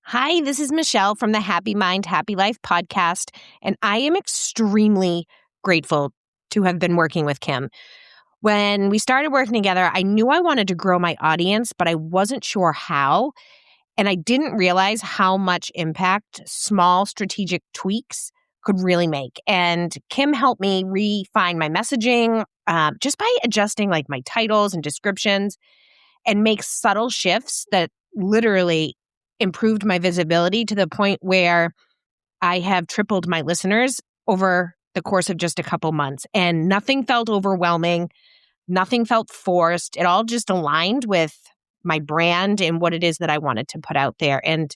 Hi, this is Michelle from the Happy Mind, Happy Life podcast, and I am extremely grateful to have been working with Kim. When we started working together, I knew I wanted to grow my audience, but I wasn't sure how, and I didn't realize how much impact small strategic tweaks could really make. And Kim helped me refine my messaging just by adjusting like my titles and descriptions and make subtle shifts that literally improved my visibility to the point where I have tripled my listeners over the course of just a couple months. And nothing felt overwhelming. Nothing felt forced. It all just aligned with my brand and what it is that I wanted to put out there. And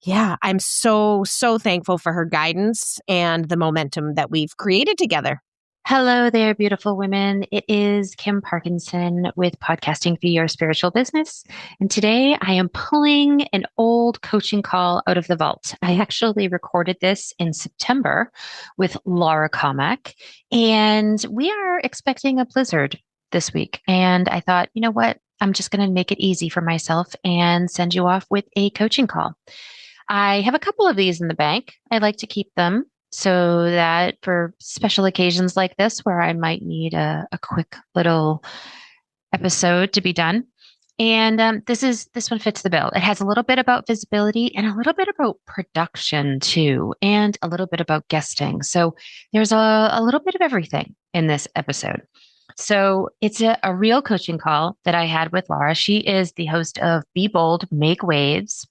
yeah, I'm so thankful for her guidance and the momentum that we've created together. Hello there, beautiful women. It is Kim Parkinson with Podcasting for Your Spiritual Business. And today I am pulling an old coaching call out of the vault. I actually recorded this in September with Laura Comack, and we are expecting a blizzard this week. And I thought, you know what? I'm just going to make it easy for myself and send you off with a coaching call. I have a couple of these in the bank. I like to keep them so that for special occasions like this, where I might need a quick little episode to be done. And this one fits the bill. It has a little bit about visibility and a little bit about production too, and a little bit about guesting. So there's a little bit of everything in this episode. So it's a real coaching call that I had with Laura. She is the host of Be Bold, Make Waves.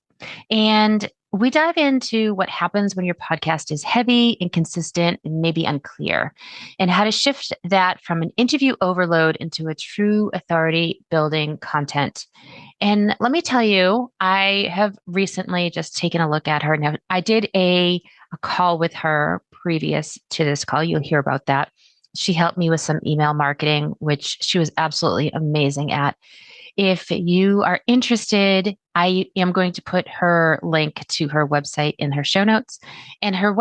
And we dive into what happens when your podcast is heavy, inconsistent, and maybe unclear, and how to shift that from an interview overload into a true authority building content. And let me tell you, I have recently just taken a look at her. Now, I did a call with her previous to this call. You'll hear about that. She helped me with some email marketing, which she was absolutely amazing at. If you are interested, I am going to put her link to her website in her show notes. And her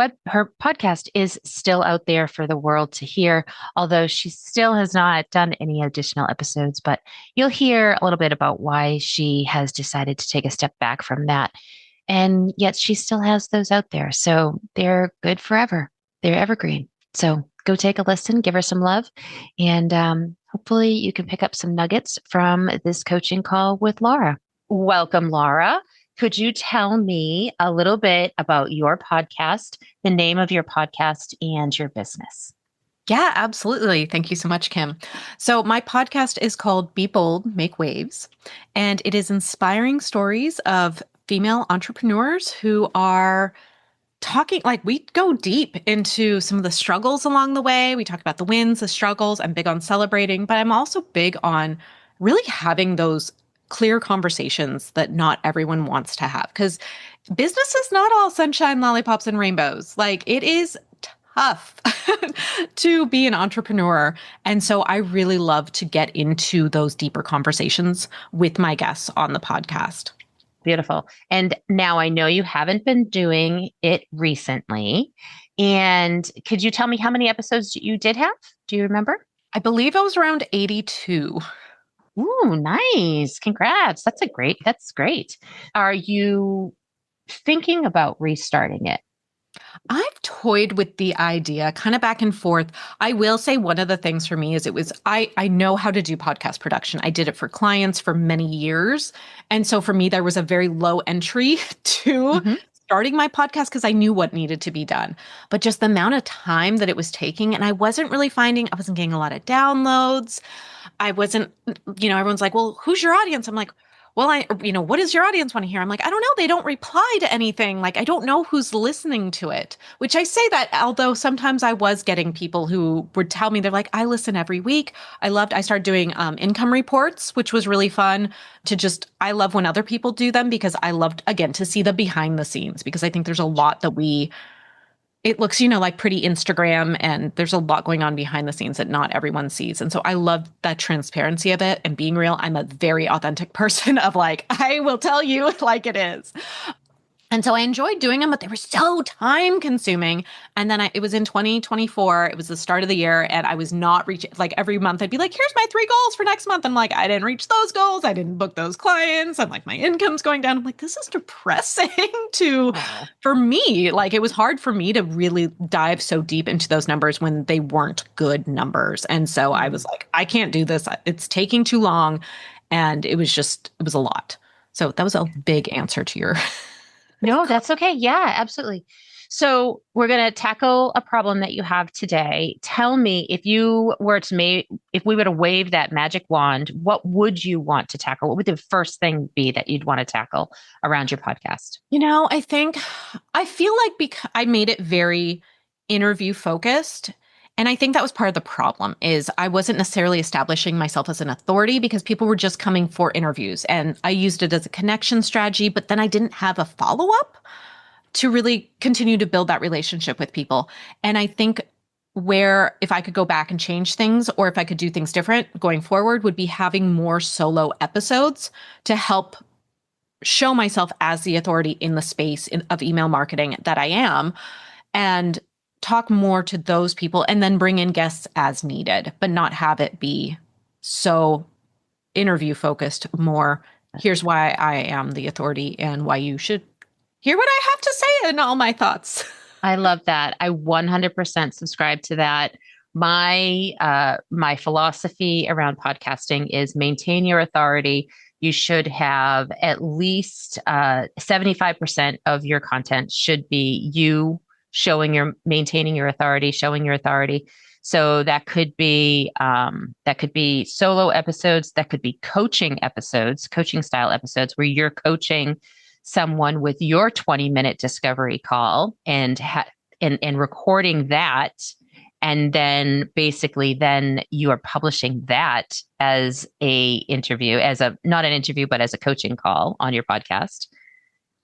podcast is still out there for the world to hear, although she still has not done any additional episodes. But you'll hear a little bit about why she has decided to take a step back from that. And yet she still has those out there. So they're good forever. They're evergreen. So go take a listen, give her some love, and hopefully you can pick up some nuggets from this coaching call with Laura. Welcome, Laura. Could you tell me a little bit about your podcast, the name of your podcast, and your business? Yeah, absolutely. Thank you so much, Kim. So my podcast is called Be Bold, Make Waves, and it is inspiring stories of female entrepreneurs who are talking, like we go deep into some of the struggles along the way. We talk about the wins, the struggles. I'm big on celebrating, but I'm also big on really having those clear conversations that not everyone wants to have, because business is not all sunshine, lollipops, and rainbows. Like it is tough to be an entrepreneur. And so I really love to get into those deeper conversations with my guests on the podcast. Beautiful. And now I know you haven't been doing it recently. And could you tell me how many episodes you did have? Do you remember? I believe I was around 82. Ooh, nice. Congrats. That's great. Are you thinking about restarting it? I've toyed with the idea kind of back and forth. I will say one of the things for me is I know how to do podcast production. I did it for clients for many years. And so for me, there was a very low entry to starting my podcast because I knew what needed to be done. But just the amount of time that it was taking, and I wasn't getting a lot of downloads. I wasn't, everyone's like, well, who's your audience? I'm like, well, what does your audience want to hear? I'm like, I don't know. They don't reply to anything. Like, I don't know who's listening to it, which I say that, although sometimes I was getting people who would tell me, they're like, I listen every week. I started doing income reports, which was really fun I love when other people do them because I loved, again, to see the behind the scenes, because I think there's a lot that it looks, like pretty Instagram, and there's a lot going on behind the scenes that not everyone sees. And so I love that transparency of it and being real. I'm a very authentic person of like, I will tell you like it is. And so I enjoyed doing them, but they were so time consuming. And then it was in 2024. It was the start of the year, and I was not reaching, like every month I'd be like, here's my 3 goals for next month. And like, I didn't reach those goals. I didn't book those clients. And like, my income's going down. I'm like, this is depressing for me. Like, it was hard for me to really dive so deep into those numbers when they weren't good numbers. And so I was like, I can't do this. It's taking too long. And it was a lot. So that was a big answer to your No, that's okay. Yeah, absolutely. So we're going to tackle a problem that you have today. Tell me, if we were to wave that magic wand, what would you want to tackle? What would the first thing be that you'd want to tackle around your podcast? I feel like because I made it very interview focused. And I think that was part of the problem is I wasn't necessarily establishing myself as an authority because people were just coming for interviews, and I used it as a connection strategy, but then I didn't have a follow-up to really continue to build that relationship with people. And I think where if I could go back and change things, or if I could do things different going forward, would be having more solo episodes to help show myself as the authority in the space of email marketing that I am, and talk more to those people, and then bring in guests as needed, but not have it be so interview focused. More, here's why I am the authority and why you should hear what I have to say and all my thoughts. I love that. I 100% subscribe to that. My philosophy around podcasting is maintain your authority. You should have at least 75% of your content should be you maintaining your authority, showing your authority. So that could be solo episodes, that could be coaching episodes, coaching style episodes where you're coaching someone with your 20-minute discovery call and recording that. And then basically you are publishing that as not an interview, but as a coaching call on your podcast.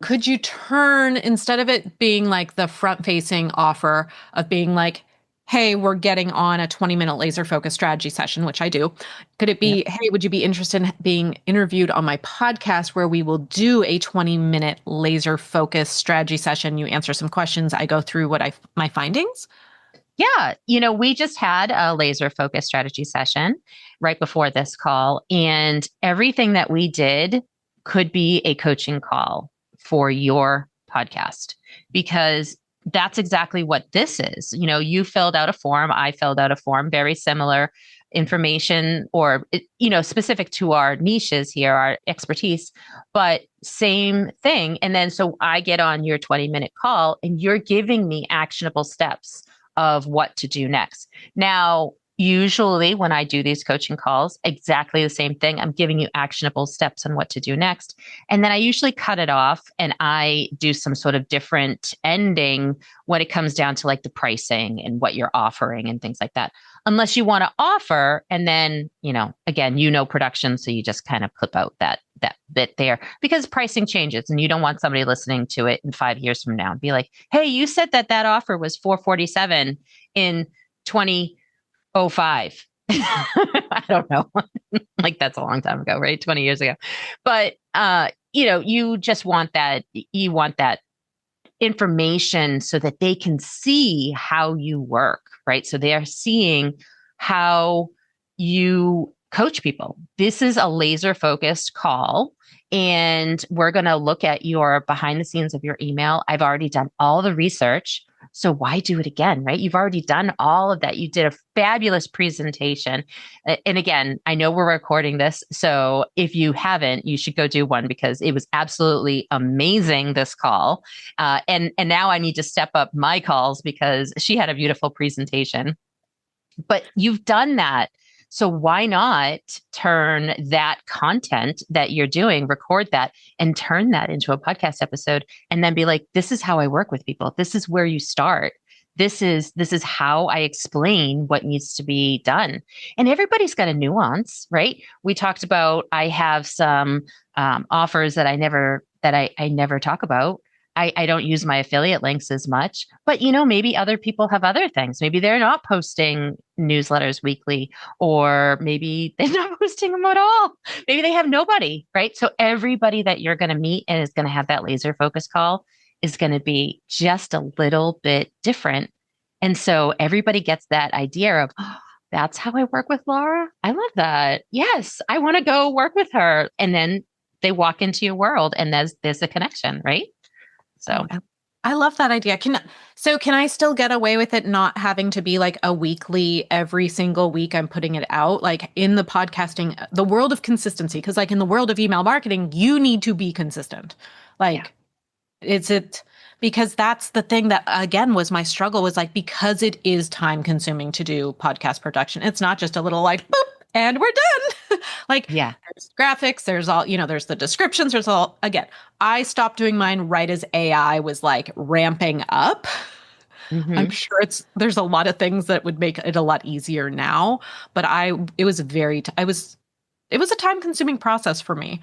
Could you turn, instead of it being like the front-facing offer of being like, hey, we're getting on a 20-minute laser-focused strategy session, which I do. Could it be, hey, would you be interested in being interviewed on my podcast where we will do a 20-minute laser-focused strategy session? You answer some questions. I go through my findings. Yeah. We just had a laser-focused strategy session right before this call, and everything that we did could be a coaching call for your podcast, because that's exactly what this is. You filled out a form, I filled out a form, very similar information, or, specific to our niches here, our expertise, but same thing. And then, so I get on your 20-minute call and you're giving me actionable steps of what to do next. Now, usually when I do these coaching calls, exactly the same thing. I'm giving you actionable steps on what to do next. And then I usually cut it off and I do some sort of different ending when it comes down to like the pricing and what you're offering and things like that. Unless you want to offer, and then, again, production. So you just kind of clip out that bit there, because pricing changes and you don't want somebody listening to it in 5 years from now and be like, hey, you said that offer was $447 in 2005. I don't know. Like, that's a long time ago, right? 20 years ago. But, you just want that information so that they can see how you work, right? So they are seeing how you coach people. This is a laser focused call, and we're going to look at your behind the scenes of your email. I've already done all the research. So why do it again, right? You've already done all of that. You did a fabulous presentation. And again, I know we're recording this, so if you haven't, you should go do one, because it was absolutely amazing, this call. And now I need to step up my calls because she had a beautiful presentation. But you've done that. So why not turn that content that you're doing, record that, and turn that into a podcast episode, and then be like, this is how I work with people. This is where you start. This is how I explain what needs to be done. And everybody's got a nuance, right? We talked about, I have some offers that I never talk about. I don't use my affiliate links as much, but maybe other people have other things. Maybe they're not posting newsletters weekly, or maybe they're not posting them at all. Maybe they have nobody, right? So everybody that you're going to meet and is going to have that laser focus call is going to be just a little bit different. And so everybody gets that idea of, oh, that's how I work with Laura. I love that. Yes, I want to go work with her. And then they walk into your world and there's a connection, right? So I love that idea. Can I still get away with it not having to be like a weekly, every single week I'm putting it out? Like in the podcasting, the world of consistency, because like in the world of email marketing, you need to be consistent. Like because that's the thing that, again, was my struggle, was like, because it is time consuming to do podcast production. It's not just a little like, boop, and we're done. There's graphics, there's all, there's the descriptions, there's all, again, I stopped doing mine right as AI was like ramping up. Mm-hmm. I'm sure there's a lot of things that would make it a lot easier now, but it was a time consuming process for me.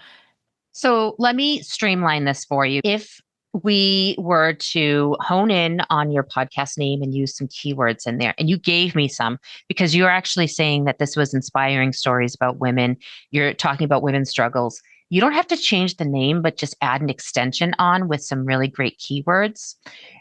So let me streamline this for you. If we were to hone in on your podcast name and use some keywords in there, and you gave me some, because you're actually saying that this was inspiring stories about women. You're talking about women's struggles. You don't have to change the name, but just add an extension on with some really great keywords.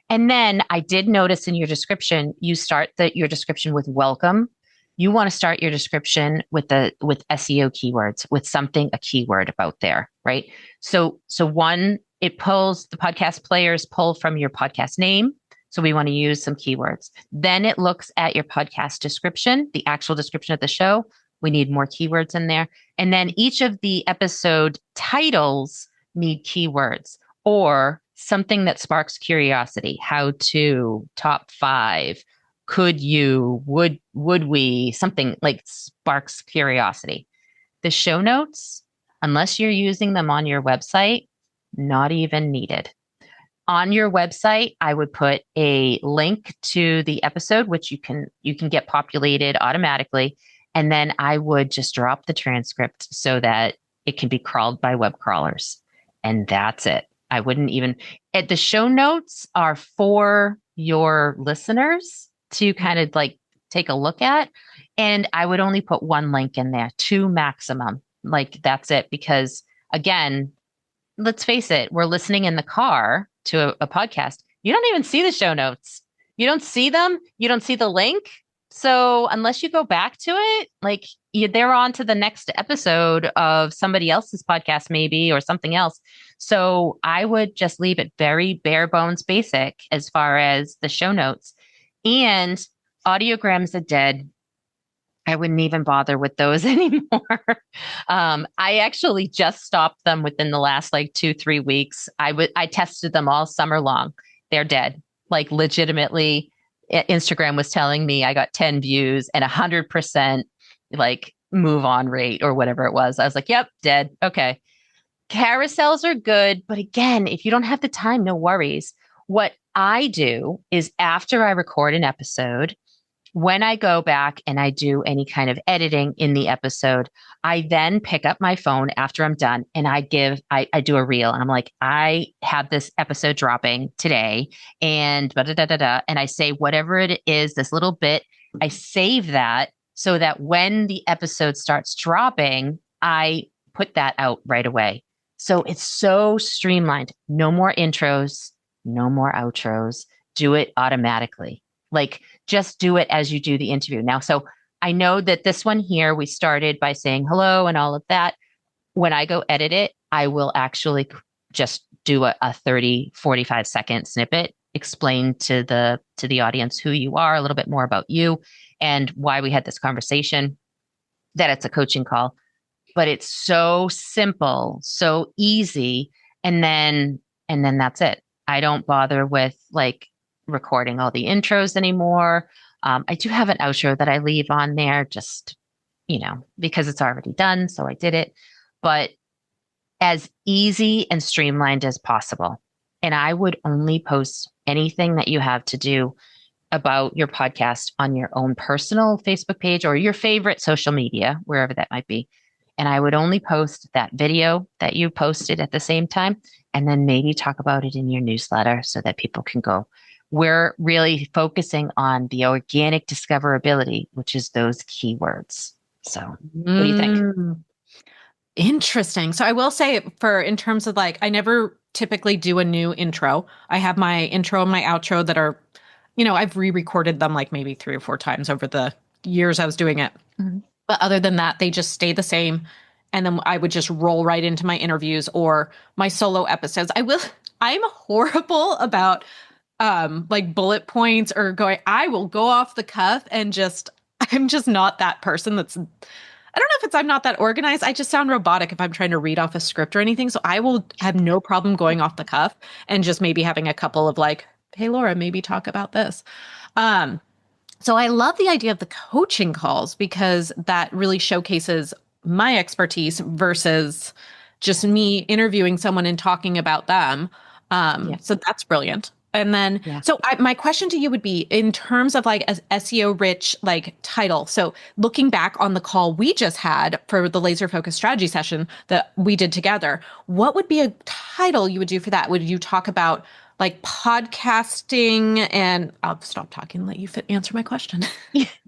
And then I did notice in your description, you start your description with welcome. You want to start your description with SEO keywords, with a keyword about there, right? So one, the podcast players pull from your podcast name. So we want to use some keywords. Then it looks at your podcast description, the actual description of the show. We need more keywords in there. And then each of the episode titles need keywords or something that sparks curiosity. How to, top 5, could you, would we, something like sparks curiosity. The show notes, unless you're using them on your website, not even needed. On your website, I would put a link to the episode, which you can get populated automatically. And then I would just drop the transcript so that it can be crawled by web crawlers. And that's it. I wouldn't even, the show notes are for your listeners to kind of like take a look at. And I would only put one link in there, 2 maximum. Like that's it. Because again, let's face it, we're listening in the car to a podcast. You don't even see the show notes. You don't see them. You don't see the link. So unless you go back to it, like they're on to the next episode of somebody else's podcast, maybe, or something else. So I would just leave it very bare bones basic as far as the show notes. And audiograms are dead. I wouldn't even bother with those anymore. I actually just stopped them within the last 2-3 weeks. I tested them all summer long. They're dead. Like legitimately, Instagram was telling me I got 10 views and 100% like move on rate or whatever it was. I was like, yep, dead. Okay. Carousels are good. But again, if you don't have the time, no worries. What I do is after I record an episode, when I go back and I do any kind of editing in the episode, I then pick up my phone after I'm done and I do a reel and I'm like, I have this episode dropping today and and I say whatever it is, this little bit, I save that so that when the episode starts dropping, I put that out right away. So it's so streamlined. No more intros, no more outros. Do it automatically. Like just do it as you do the interview. Now, so I know that this one here, we started by saying hello and all of that. When I go edit it, I will actually just do a 30, 45 second snippet, explain to the audience who you are, a little bit more about you and why we had this conversation, that it's a coaching call, but it's so simple, so easy. And then that's it. I don't bother with recording all the intros anymore. I do have an outro that I leave on there just, because it's already done. So I did it, but as easy and streamlined as possible. And I would only post anything that you have to do about your podcast on your own personal Facebook page or your favorite social media, wherever that might be. and I would only post that video that you posted at the same time, and then maybe talk about it in your newsletter so that people can go. We're really focusing on the organic discoverability, which is those keywords. So what do you think? Interesting. So I will say in terms of like, I never typically do a new intro. I have my intro and my outro that are, I've re-recorded them like maybe 3 or 4 times over the years I was doing it. Mm-hmm. But other than that, they just stay the same. And then I would just roll right into my interviews or my solo episodes. I'm horrible about like bullet points or I will go off the cuff and I'm just not that person I don't know if it's I'm not that organized. I just sound robotic if I'm trying to read off a script or anything. So I will have no problem going off the cuff and just maybe having a couple of like, hey, Laura, maybe talk about this. So I love the idea of the coaching calls because that really showcases my expertise versus just me interviewing someone and talking about them. So that's brilliant. And then, my question to you would be in terms of like as SEO rich, like title. So looking back on the call we just had for the laser focused strategy session that we did together, what would be a title you would do for that? Would you talk about like podcasting? And I'll stop talking and let you answer my question.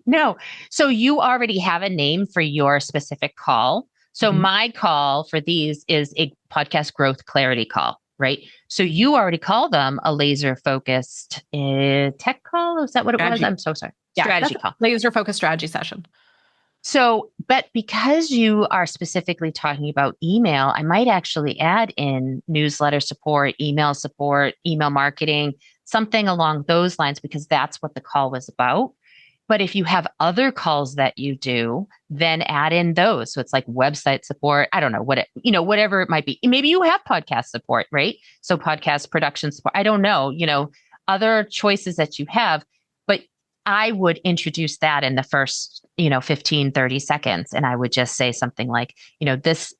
No. So you already have a name for your specific call. So my call for these is a podcast growth clarity call. Right. So you already call them a laser focused tech call. Is that what it was? I'm so sorry. Yeah, strategy call. Laser focused strategy session. So, but because you are specifically talking about email, I might actually add in newsletter support, email marketing, something along those lines, because that's what the call was about. But if you have other calls that you do, then add in those. So it's like website support. I don't know whatever it might be. Maybe you have podcast support, right? So podcast production support. I don't know, other choices that you have, but I would introduce that in the first, 15, 30 seconds. And I would just say something like,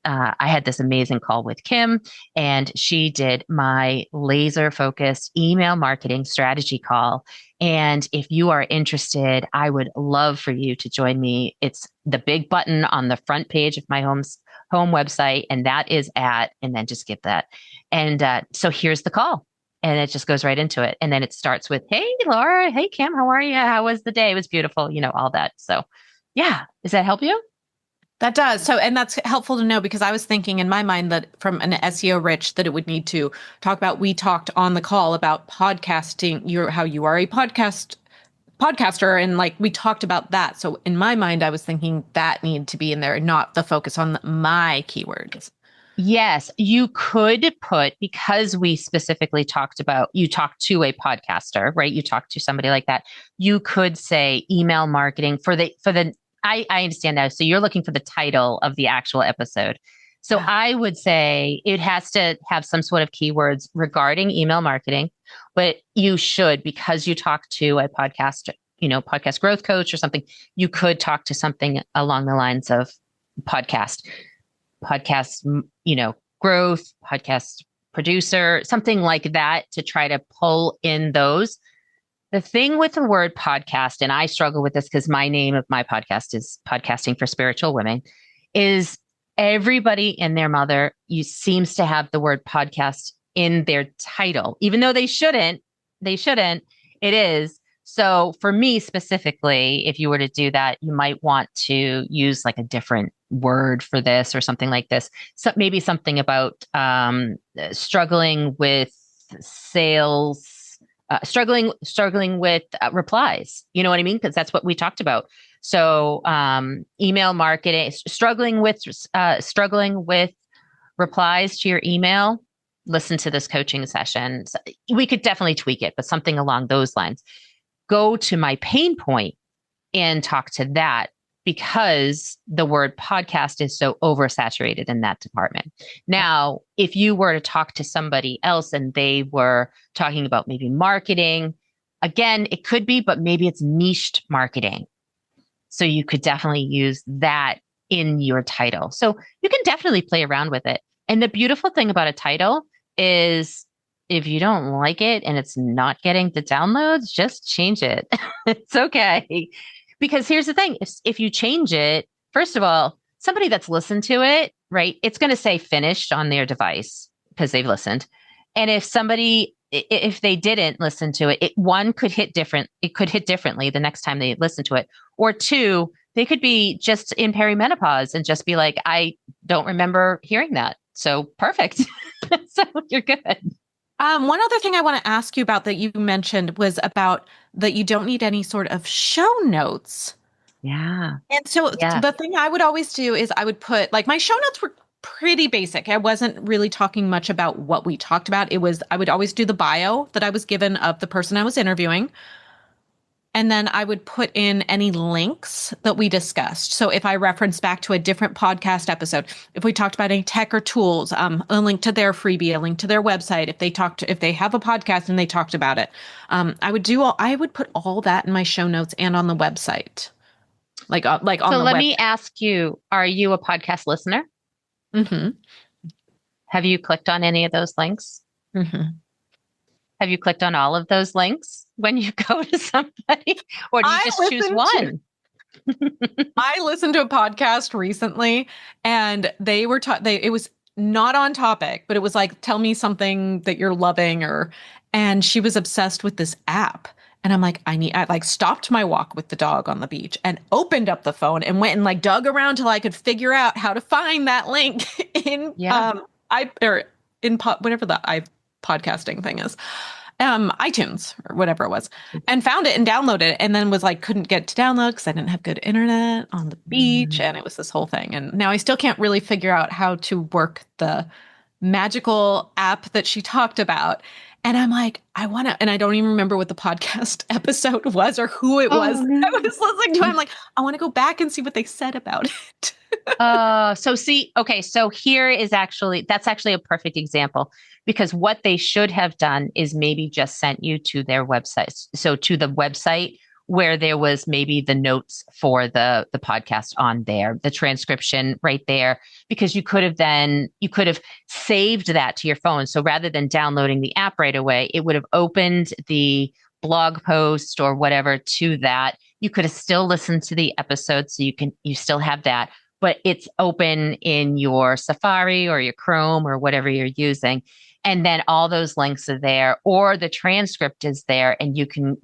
I had this amazing call with Kim and she did my laser focused email marketing strategy call. And if you are interested, I would love for you to join me. It's the big button on the front page of my home website. And that is and then just give that. And so here's the call. And it just goes right into it. And then it starts with, hey, Laura, hey, Kim, how are you? How was the day? It was beautiful, all that. So yeah. Does that help you? That does. So, and that's helpful to know because I was thinking in my mind that from an SEO rich that it would need to talk about, we talked on the call about podcasting, how you are a podcaster. And like, we talked about that. So in my mind, I was thinking that needed to be in there and not the focus on my keywords. Yes, you could put, because we specifically you talked to a podcaster, right? You talked to somebody like that. You could say email marketing I understand now. So you're looking for the title of the actual episode. So I would say it has to have some sort of keywords regarding email marketing, but you should, because you talk to a podcast growth coach or something, you could talk to something along the lines of podcast, growth, podcast producer, something like that to try to pull in those. The thing with the word podcast, and I struggle with this because my name of my podcast is Podcasting for Spiritual Women, is everybody and their mother seems to have the word podcast in their title, even though they shouldn't, it is. So for me specifically, if you were to do that, you might want to use like a different word for this or something like this. So maybe something about struggling with sales, struggling with replies. You know what I mean? Because that's what we talked about. So email marketing, struggling with replies to your email. Listen to this coaching session. So we could definitely tweak it, but something along those lines. Go to my pain point and talk to that, because the word podcast is so oversaturated in that department. Now, if you were to talk to somebody else and they were talking about maybe marketing, again, it could be, but maybe it's niched marketing. So you could definitely use that in your title. So you can definitely play around with it. And the beautiful thing about a title is if you don't like it and it's not getting the downloads, just change it. It's okay. Because here's the thing, if you change it, first of all, somebody that's listened to it, right, it's going to say finished on their device because they've listened. And if they didn't listen to it, one could hit different. It could hit differently the next time they listen to it. Or two, they could be just in perimenopause and just be like, I don't remember hearing that. So perfect. So you're good. One other thing I want to ask you about that you mentioned was about that you don't need any sort of show notes. Yeah. And so the thing I would always do is I would put, like, my show notes were pretty basic. I wasn't really talking much about what we talked about. I would always do the bio that I was given of the person I was interviewing. And then I would put in any links that we discussed. So if I referenced back to a different podcast episode, if we talked about any tech or tools, a link to their freebie, a link to their website, if they have a podcast and they talked about it, I would put all that in my show notes and on the website. Like on the website. So let me ask you, are you a podcast listener? Mm-hmm. Have you clicked on any of those links? Mm-hmm. Have you clicked on all of those links when you go to somebody? Or do you just choose one? I listened to a podcast recently and they were it was not on topic, but it was like, tell me something that you're loving, and she was obsessed with this app. And I'm like, I like stopped my walk with the dog on the beach and opened up the phone and went and like dug around till I could figure out how to find that link in whatever the podcasting thing is, iTunes or whatever it was, and found it and downloaded it, and then was like, couldn't get to download because I didn't have good internet on the beach. And it was this whole thing. And now I still can't really figure out how to work the magical app that she talked about. And I'm like, and I don't even remember what the podcast episode was or who it was I was listening to. I'm like, I want to go back and see what they said about it. So that's actually a perfect example, because what they should have done is maybe just sent you to their website. So to the website where there was maybe the notes for the podcast on there, the transcription right there, because you could have saved that to your phone. So rather than downloading the app right away, it would have opened the blog post or whatever to that. You could have still listened to the episode, so you still have that, but it's open in your Safari or your Chrome or whatever you're using. And then all those links are there, or the transcript is there, and you can,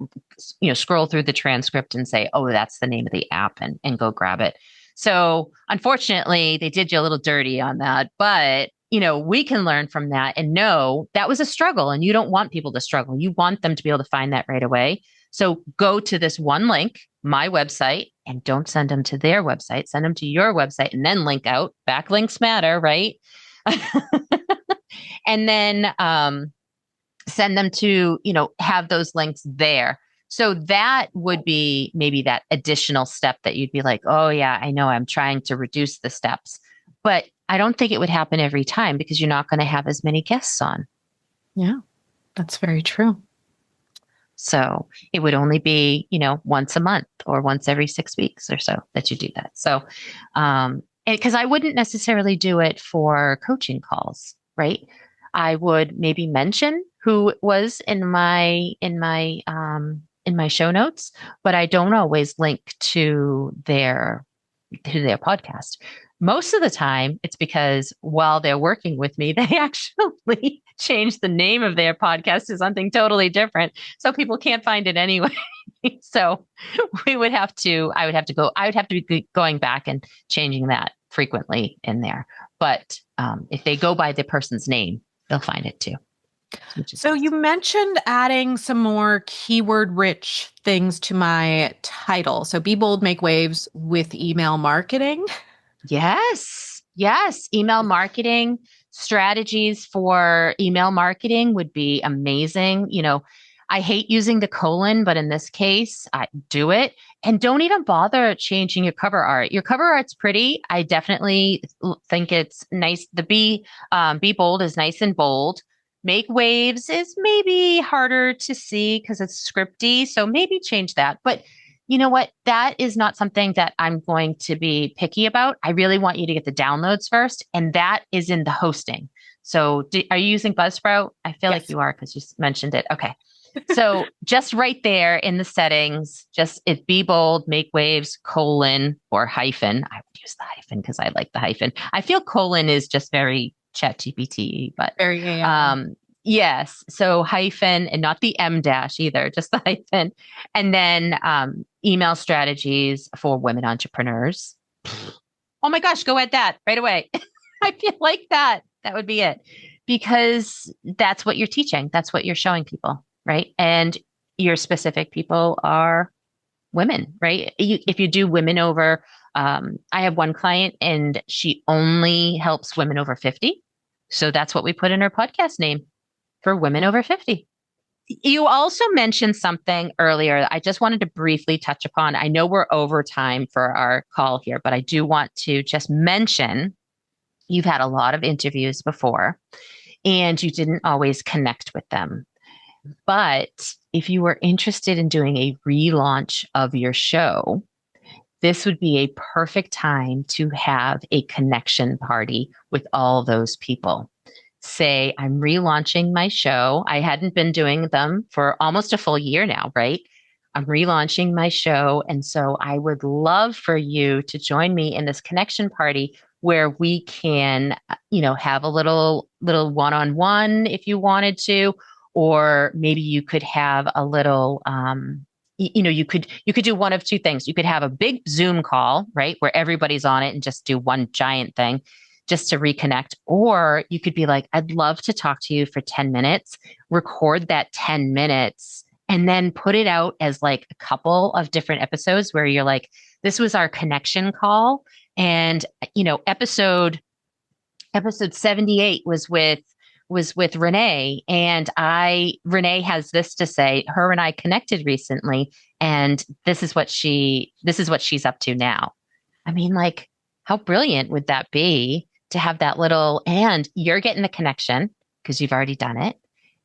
scroll through the transcript and say, oh, that's the name of the app, and go grab it. So unfortunately, they did you a little dirty on that, but we can learn from that and know that was a struggle, and you don't want people to struggle. You want them to be able to find that right away. So go to this one link, my website, and don't send them to their website, send them to your website, and then link out. Backlinks matter, right? And then send them to, have those links there. So that would be maybe that additional step that you'd be like, oh yeah, I know I'm trying to reduce the steps, but I don't think it would happen every time because you're not going to have as many guests on. Yeah, that's very true. So it would only be, once a month or once every 6 weeks or so that you do that. So, because I wouldn't necessarily do it for coaching calls, right? I would maybe mention who was in my show notes, but I don't always link to their podcast. Most of the time, it's because while they're working with me, they actually changed the name of their podcast to something totally different, so people can't find it anyway. So I would have to be going back and changing that frequently in there. But if they go by the person's name, they'll find it too. So you mentioned adding some more keyword-rich things to my title. So Be Bold, Make Waves with email marketing. Yes. Email marketing strategies for email marketing would be amazing. I hate using the colon, but in this case, I do it. And don't even bother changing your cover art. Your cover art's pretty. I definitely think it's nice. The Be Bold is nice and bold. Make Waves is maybe harder to see because it's scripty. So maybe change that. But you know what? That is not something that I'm going to be picky about. I really want you to get the downloads first. And that is in the hosting. So are you using Buzzsprout? I feel like you are because you mentioned it. Okay. So just right there in the settings, just it be bold, make waves, colon or hyphen. I would use the hyphen because I like the hyphen. I feel colon is just very ChatGPT, but very AI. Yes. So hyphen and not the M dash either, just the hyphen. And then email strategies for women entrepreneurs. Oh my gosh, go add that right away. I feel like that would be it because that's what you're teaching. That's what you're showing people, right? And your specific people are women, right? If you do women over, I have one client and she only helps women over 50. So that's what we put in her podcast name for women over 50. You also mentioned something earlier I just wanted to briefly touch upon. I know we're over time for our call here, but I do want to just mention you've had a lot of interviews before and you didn't always connect with them. But if you were interested in doing a relaunch of your show, this would be a perfect time to have a connection party with all those people. Say, I'm relaunching my show. I hadn't been doing them for almost a full year now, right? I'm relaunching my show. And so I would love for you to join me in this connection party where we can, have a little one-on-one if you wanted to, or maybe you could have a little, you could do one of two things. You could have a big Zoom call, right? Where everybody's on it and just do one giant thing just to reconnect. Or you could be like, I'd love to talk to you for 10 minutes, record that 10 minutes, and then put it out as like a couple of different episodes where you're like, this was our connection call. And, episode 78 was with Renee, and Renee has this to say. Her and I connected recently, and this is what she's up to now. I mean, like, how brilliant would that be to have that little, and you're getting the connection because you've already done it,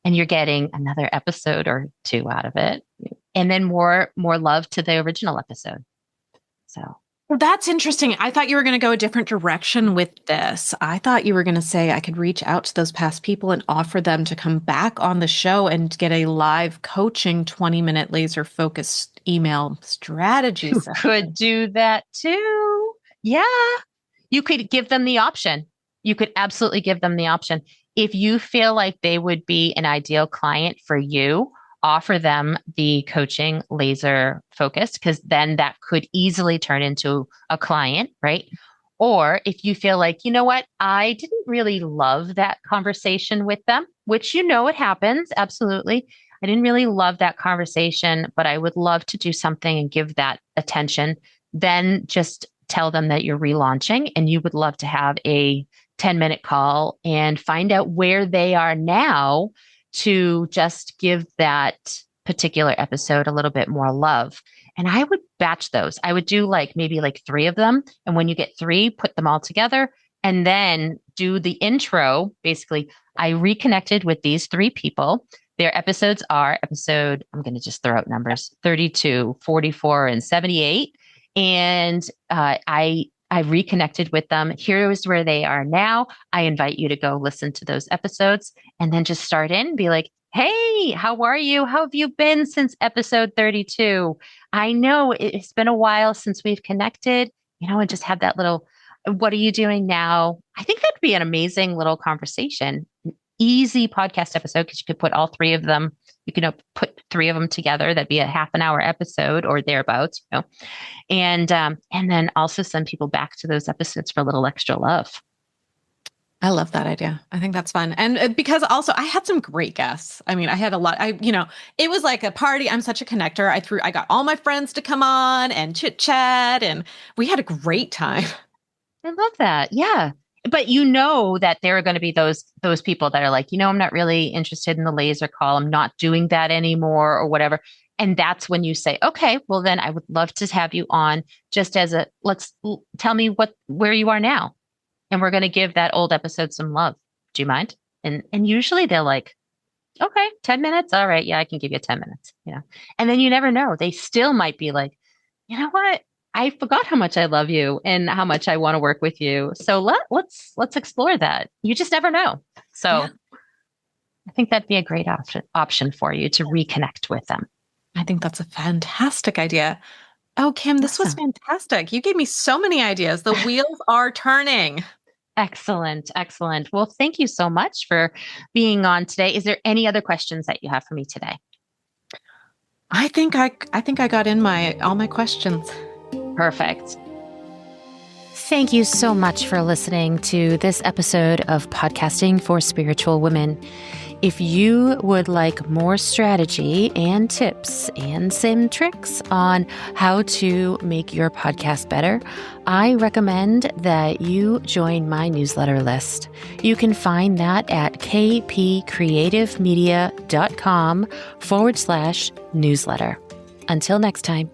and you're getting another episode or two out of it, and then more love to the original episode. So that's interesting. I thought you were going to go a different direction with this. I thought you were going to say I could reach out to those past people and offer them to come back on the show and get a live coaching 20-minute laser focused email strategy. You could do that too. Yeah. You could give them the option. You could absolutely give them the option. If you feel like they would be an ideal client for you, offer them the coaching laser focused, because then that could easily turn into a client, right? Or if you feel like, you know what, I didn't really love that conversation with them, which it happens. Absolutely. I didn't really love that conversation, but I would love to do something and give that attention. Then just tell them that you're relaunching and you would love to have a 10-minute call and find out where they are now to just give that particular episode a little bit more love. And I would batch those. I would do maybe 3 of them. And when you get 3, put them all together and then do the intro. Basically, I reconnected with these 3 people. Their episodes are I'm going to just throw out numbers, 32, 44, and 78. And I reconnected with them. Here is where they are now. I invite you to go listen to those episodes and then just start in, be like, hey, how are you? How have you been since episode 32? I know it's been a while since we've connected, and just have that little, what are you doing now? I think that'd be an amazing little conversation. Easy podcast episode because you could put all 3 of them. You can put 3 of them together. That'd be a half an hour episode or thereabouts, and then also send people back to those episodes for a little extra love. I love that idea. I think that's fun. And because also I had some great guests. I mean, I had a lot, it was like a party. I'm such a connector. I got all my friends to come on and chit chat and we had a great time. I love that. Yeah. But that there are going to be those people that are like, I'm not really interested in the laser call. I'm not doing that anymore or whatever. And that's when you say, okay, well then I would love to have you on just as tell me where you are now. And we're going to give that old episode some love. Do you mind? And usually they're like, okay, 10 minutes. All right. Yeah, I can give you 10 minutes. And then you never know. They still might be like, you know what? I forgot how much I love you and how much I want to work with you. So let's explore that. You just never know. So Yeah. I think that'd be a great option for you to reconnect with them. I think that's a fantastic idea. Oh, Kim, this was fantastic. You gave me so many ideas. The wheels are turning. Excellent. Excellent. Well, thank you so much for being on today. Is there any other questions that you have for me today? I think I got in all my questions. Perfect. Thank you so much for listening to this episode of Podcasting for Spiritual Women. If you would like more strategy and tips and some tricks on how to make your podcast better, I recommend that you join my newsletter list. You can find that at kpcreativemedia.com/newsletter. Until next time.